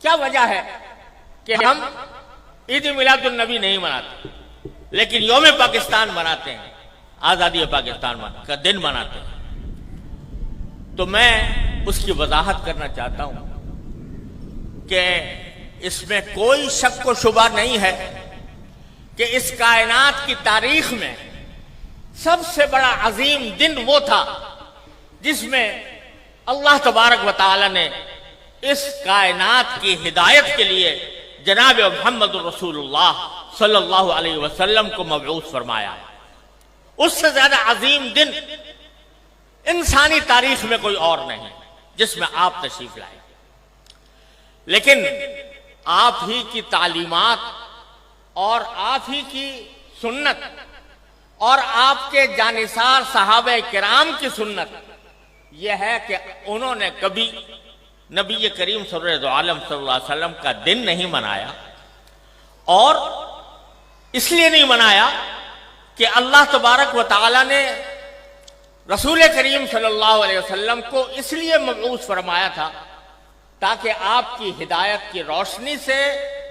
کیا وجہ ہے کہ ہم عید میلاد النبی نہیں مناتے لیکن یوم پاکستان مناتے ہیں، آزادی پاکستان کا دن مناتے ہیں؟ تو میں اس کی وضاحت کرنا چاہتا ہوں کہ اس میں کوئی شک و شبہ نہیں ہے کہ اس کائنات کی تاریخ میں سب سے بڑا عظیم دن وہ تھا جس میں اللہ تبارک و تعالی نے اس کائنات کی ہدایت کے لیے جناب محمد رسول اللہ صلی اللہ علیہ وسلم کو مبعوث فرمایا۔ اس سے زیادہ عظیم دن انسانی تاریخ میں کوئی اور نہیں جس میں آپ تشریف لائے، لیکن آپ ہی کی تعلیمات اور آپ ہی کی سنت اور آپ کے جانثار صحابہ کرام کی سنت یہ ہے کہ انہوں نے کبھی نبی کریم سرور عالم صلی اللہ علیہ وسلم کا دن نہیں منایا، اور اس لیے نہیں منایا کہ اللہ تبارک و تعالی نے رسول کریم صلی اللہ علیہ وسلم کو اس لیے مبعوث فرمایا تھا تاکہ آپ کی ہدایت کی روشنی سے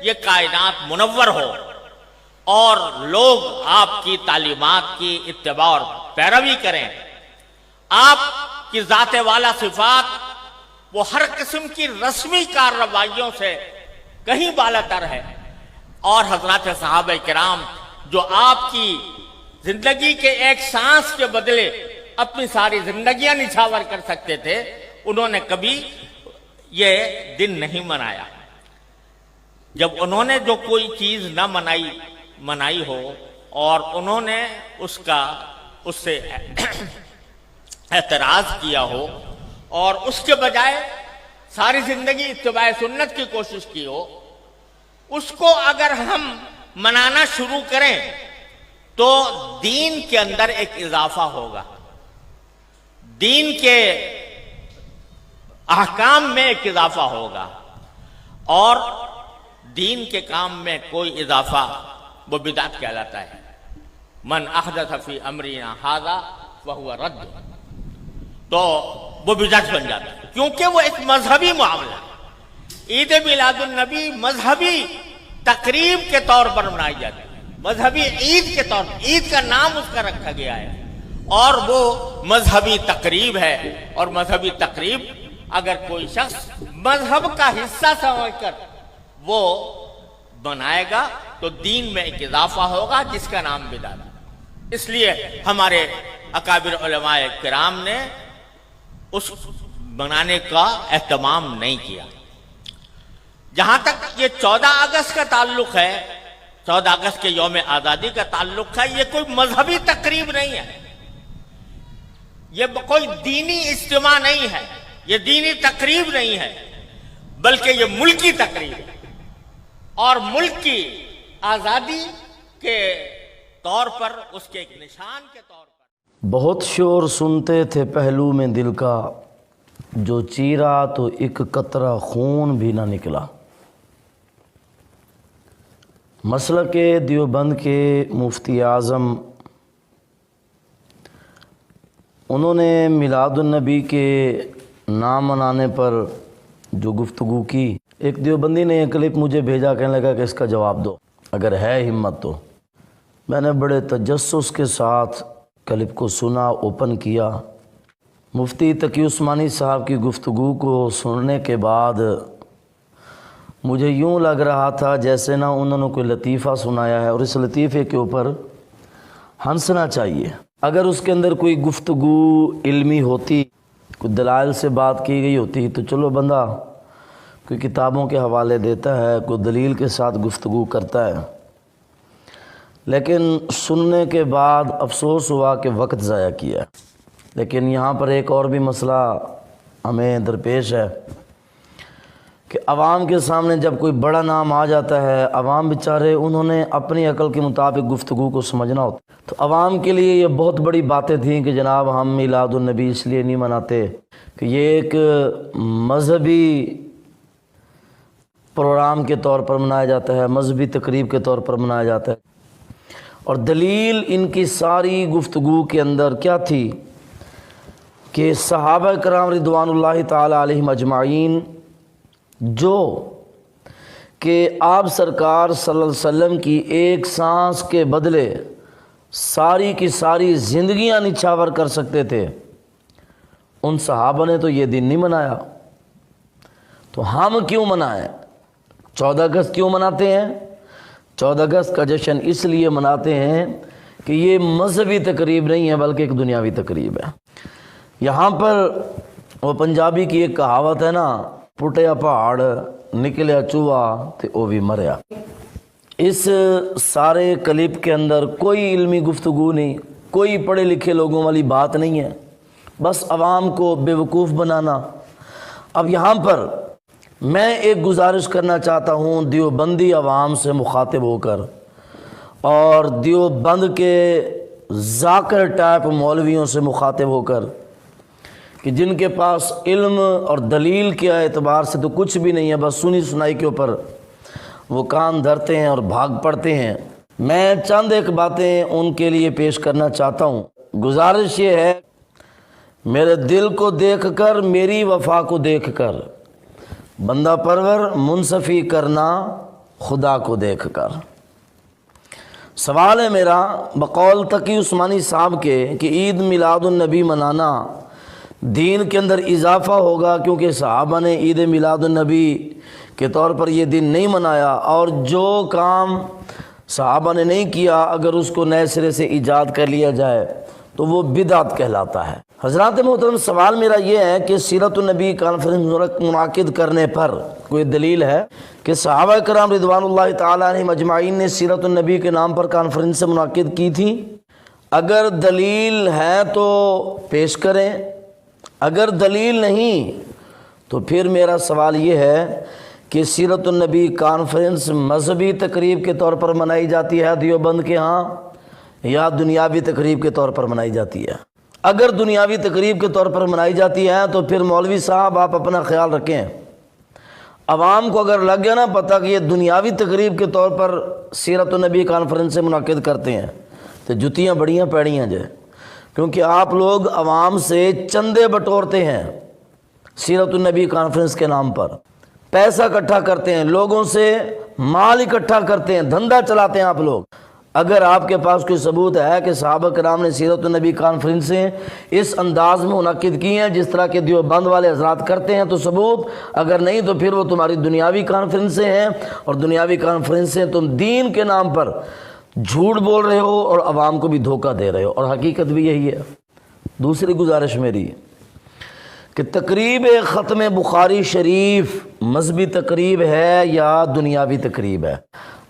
یہ کائنات منور ہو اور لوگ آپ کی تعلیمات کی اتباع اور پیروی کریں۔ آپ کی ذات والا صفات وہ ہر قسم کی رسمی کارروائیوں سے کہیں بالا تر ہے، اور حضرات صحابہ کرام جو آپ کی زندگی کے ایک سانس کے بدلے اپنی ساری زندگیاں نچھاور کر سکتے تھے، انہوں نے کبھی یہ دن نہیں منایا۔ جب انہوں نے جو کوئی چیز نہ منائی ہو اور انہوں نے اس سے اعتراض کیا ہو اور اس کے بجائے ساری زندگی اتباع سنت کی کوشش کی ہو، اس کو اگر ہم منانا شروع کریں تو دین کے اندر ایک اضافہ ہوگا، دین کے احکام میں ایک اضافہ ہوگا، اور دین کے کام میں کوئی اضافہ وہ بدعت کہلاتا ہے۔ من احدث فی امرنا ھذا فہو رد، تو وہ بدعت بن جاتا ہے کیونکہ وہ ایک مذہبی معاملہ ہے۔ عید میلاد النبی مذہبی تقریب کے طور پر منائی جاتی ہے، مذہبی عید کے طور پر، عید کا نام اس کا رکھا گیا ہے، اور وہ مذہبی تقریب ہے، اور مذہبی تقریب اگر کوئی شخص مذہب کا حصہ سمجھ کر وہ بنائے گا تو دین میں ایک اضافہ ہوگا جس کا نام بدعت ہے۔ اس لیے ہمارے اکابر علماء کرام نے اس بنانے کا اہتمام نہیں کیا۔ جہاں تک یہ 14 اگست کا تعلق ہے، 14 اگست کے یوم آزادی کا تعلق ہے، یہ کوئی مذہبی تقریب نہیں ہے، یہ کوئی دینی اجتماع نہیں ہے، یہ دینی تقریب نہیں ہے، بلکہ یہ ملکی تقریب ہے، اور ملک کی آزادی کے طور پر اس کے ایک نشان کے طور پر۔ بہت شور سنتے تھے پہلو میں دل کا، جو چیرا تو ایک قطرہ خون بھی نہ نکلا۔ مسلک دیوبند کے مفتی اعظم انہوں نے میلاد النبی کے نام منانے پر جو گفتگو کی، ایک دیوبندی نے یہ کلپ مجھے بھیجا، کہنے لگا کہ اس کا جواب دو اگر ہے ہمت تو۔ میں نے بڑے تجسس کے ساتھ کلپ کو سنا، اوپن کیا۔ مفتی تقی عثمانی صاحب کی گفتگو کو سننے کے بعد مجھے یوں لگ رہا تھا جیسے نہ انہوں نے کوئی لطیفہ سنایا ہے، اور اس لطیفے کے اوپر ہنسنا چاہیے۔ اگر اس کے اندر کوئی گفتگو علمی ہوتی، کوئی دلائل سے بات کی گئی ہوتی تو چلو بندہ کوئی کتابوں کے حوالے دیتا ہے، کوئی دلیل کے ساتھ گفتگو کرتا ہے، لیکن سننے کے بعد افسوس ہوا کہ وقت ضائع کیا۔ لیکن یہاں پر ایک اور بھی مسئلہ ہمیں درپیش ہے کہ عوام کے سامنے جب کوئی بڑا نام آ جاتا ہے، عوام بیچارے انہوں نے اپنی عقل کے مطابق گفتگو کو سمجھنا ہوتا، تو عوام کے لیے یہ بہت بڑی باتیں تھیں کہ جناب ہم میلاد النبی اس لیے نہیں مناتے کہ یہ ایک مذہبی پروگرام کے طور پر منایا جاتا ہے، مذہبی تقریب کے طور پر منایا جاتا ہے۔ اور دلیل ان کی ساری گفتگو کے اندر کیا تھی کہ صحابہ کرام رضوان اللہ تعالی علیہم اجمعین جو کہ آپ سرکار صلی اللہ علیہ وسلم کی ایک سانس کے بدلے ساری کی ساری زندگیاں نچھاور کر سکتے تھے، ان صحابہ نے تو یہ دن نہیں منایا، تو ہم کیوں منائیں؟ 14 اگست کیوں مناتے ہیں؟ 14 اگست کا جشن اس لیے مناتے ہیں کہ یہ مذہبی تقریب نہیں ہے بلکہ ایک دنیاوی تقریب ہے۔ یہاں پر وہ پنجابی کی ایک کہاوت ہے نا، پٹیا پہاڑ نکلیا چوہا تے او بھی مریا۔ اس سارے کلپ کے اندر کوئی علمی گفتگو نہیں، کوئی پڑھے لکھے لوگوں والی بات نہیں ہے، بس عوام کو بیوقوف بنانا۔ اب یہاں پر میں ایک گزارش کرنا چاہتا ہوں دیوبندی عوام سے مخاطب ہو کر، اور دیوبند کے ذاکر ٹائپ مولویوں سے مخاطب ہو کر، کہ جن کے پاس علم اور دلیل کے اعتبار سے تو کچھ بھی نہیں ہے، بس سنی سنائی کے اوپر وہ کان دھرتے ہیں اور بھاگ پڑتے ہیں۔ میں چند ایک باتیں ان کے لیے پیش کرنا چاہتا ہوں۔ گزارش یہ ہے، میرے دل کو دیکھ کر، میری وفا کو دیکھ کر، بندہ پرور منصفی کرنا خدا کو دیکھ کر۔ سوال ہے میرا بقول تقی عثمانی صاحب کے کہ عید میلاد النبی منانا دین کے اندر اضافہ ہوگا، کیونکہ صحابہ نے عید میلاد النبی کے طور پر یہ دن نہیں منایا، اور جو کام صحابہ نے نہیں کیا اگر اس کو نئے سرے سے ایجاد کر لیا جائے تو وہ بدعت کہلاتا ہے۔ حضرات محترم، سوال میرا یہ ہے کہ سیرت النبی کانفرنس منعقد کرنے پر کوئی دلیل ہے کہ صحابہ کرام رضوان اللہ تعالیٰ علیہم اجمعین نے سیرت النبی کے نام پر کانفرنس منعقد کی تھی؟ اگر دلیل ہے تو پیش کریں، اگر دلیل نہیں تو پھر میرا سوال یہ ہے کہ سیرت النبی کانفرنس مذہبی تقریب کے طور پر منائی جاتی ہے دیوبند کے ہاں، یا دنیاوی تقریب کے طور پر منائی جاتی ہے؟ اگر دنیاوی تقریب کے طور پر منائی جاتی ہے تو پھر مولوی صاحب آپ اپنا خیال رکھیں، عوام کو اگر لگ گیا نا پتہ کہ یہ دنیاوی تقریب کے طور پر سیرت النبی کانفرنس سے منعقد کرتے ہیں تو جتیاں بڑیاں پیڑیاں جائے، کیونکہ آپ لوگ عوام سے چندے بٹورتے ہیں سیرت النبی کانفرنس کے نام پر، پیسہ اکٹھا کرتے ہیں، لوگوں سے مال اکٹھا کرتے ہیں، دھندا چلاتے ہیں آپ لوگ۔ اگر آپ کے پاس کوئی ثبوت ہے کہ صحابہ کرام نے سیرت النبی کانفرنسیں اس انداز میں منعقد کی ہیں جس طرح کے دیوبند والے حضرات کرتے ہیں تو ثبوت، اگر نہیں تو پھر وہ تمہاری دنیاوی کانفرنسیں ہیں، اور دنیاوی کانفرنسیں تم دین کے نام پر جھوٹ بول رہے ہو اور عوام کو بھی دھوکہ دے رہے ہو، اور حقیقت بھی یہی ہے۔ دوسری گزارش میری کہ تقریب ختم بخاری شریف مذہبی تقریب ہے یا دنیاوی تقریب ہے؟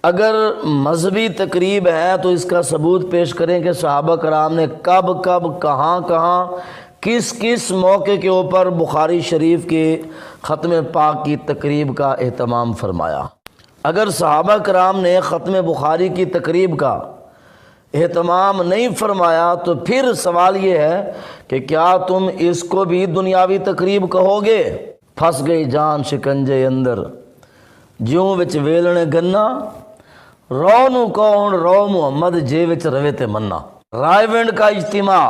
اگر مذہبی تقریب ہے تو اس کا ثبوت پیش کریں کہ صحابہ کرام نے کب کب کہاں کہاں کس کس موقع کے اوپر بخاری شریف کے ختم پاک کی تقریب کا اہتمام فرمایا۔ اگر صحابہ کرام نے ختم بخاری کی تقریب کا اہتمام نہیں فرمایا تو پھر سوال یہ ہے کہ کیا تم اس کو بھی دنیاوی تقریب کہو گے؟ پھنس گئی جان شکنجے اندر جیوں وچ ویلنے گنا، رو نو کون رو محمد جے وچ روے تے منا۔ رائے ونڈ کا اجتماع،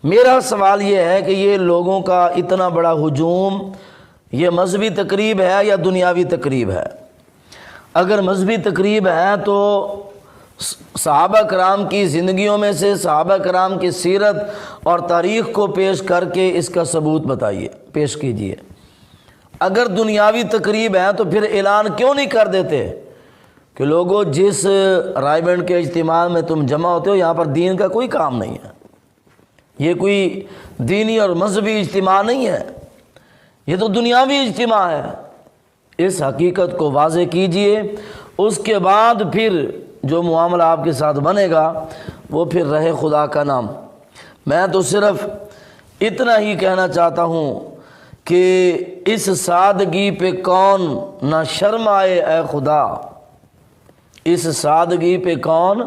میرا سوال یہ ہے کہ یہ لوگوں کا اتنا بڑا ہجوم یہ مذہبی تقریب ہے یا دنیاوی تقریب ہے؟ اگر مذہبی تقریب ہے تو صحابہ کرام کی زندگیوں میں سے صحابہ کرام کی سیرت اور تاریخ کو پیش کر کے اس کا ثبوت بتائیے، پیش کیجئے۔ اگر دنیاوی تقریب ہے تو پھر اعلان کیوں نہیں کر دیتے کہ لوگوں جس رائے بینڈ کے اجتماع میں تم جمع ہوتے ہو یہاں پر دین کا کوئی کام نہیں ہے، یہ کوئی دینی اور مذہبی اجتماع نہیں ہے، یہ تو دنیاوی اجتماع ہے۔ اس حقیقت کو واضح کیجئے، اس کے بعد پھر جو معاملہ آپ کے ساتھ بنے گا وہ پھر رہے خدا کا نام۔ میں تو صرف اتنا ہی کہنا چاہتا ہوں کہ اس سادگی پہ کون نہ شرم آئے اے خدا، اس سادگی پہ کون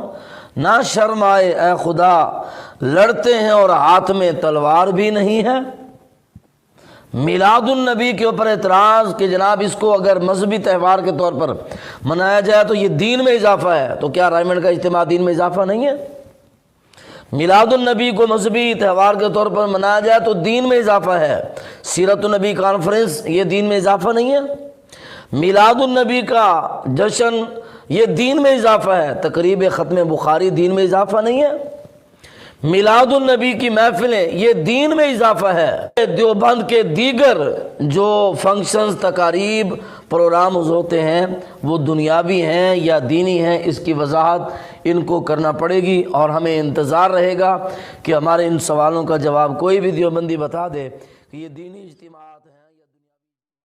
نہ شرم آئے اے خدا، لڑتے ہیں اور ہاتھ میں تلوار بھی نہیں ہے۔ میلاد النبی کے اوپر اعتراض کہ جناب اس کو اگر مذہبی تہوار کے طور پر منایا جائے تو یہ دین میں اضافہ ہے، تو کیا رائے بینڈ کا اجتماع دین میں اضافہ نہیں ہے؟ میلاد النبی کو مذہبی تہوار کے طور پر منایا جائے تو دین میں اضافہ ہے۔ سیرت النبی کانفرنس یہ دین میں اضافہ نہیں ہے؟ میلاد النبی کا جشن یہ دین میں اضافہ ہے، تقریب ختم بخاری دین میں اضافہ نہیں ہے، میلاد النبی کی محفلیں یہ دین میں اضافہ ہے۔ دیوبند کے دیگر جو فنکشنز، تقاریب، پروگرامز ہوتے ہیں وہ دنیاوی ہیں یا دینی ہیں، اس کی وضاحت ان کو کرنا پڑے گی، اور ہمیں انتظار رہے گا کہ ہمارے ان سوالوں کا جواب کوئی بھی دیوبندی بتا دے کہ یہ دینی اجتماعات ہیں۔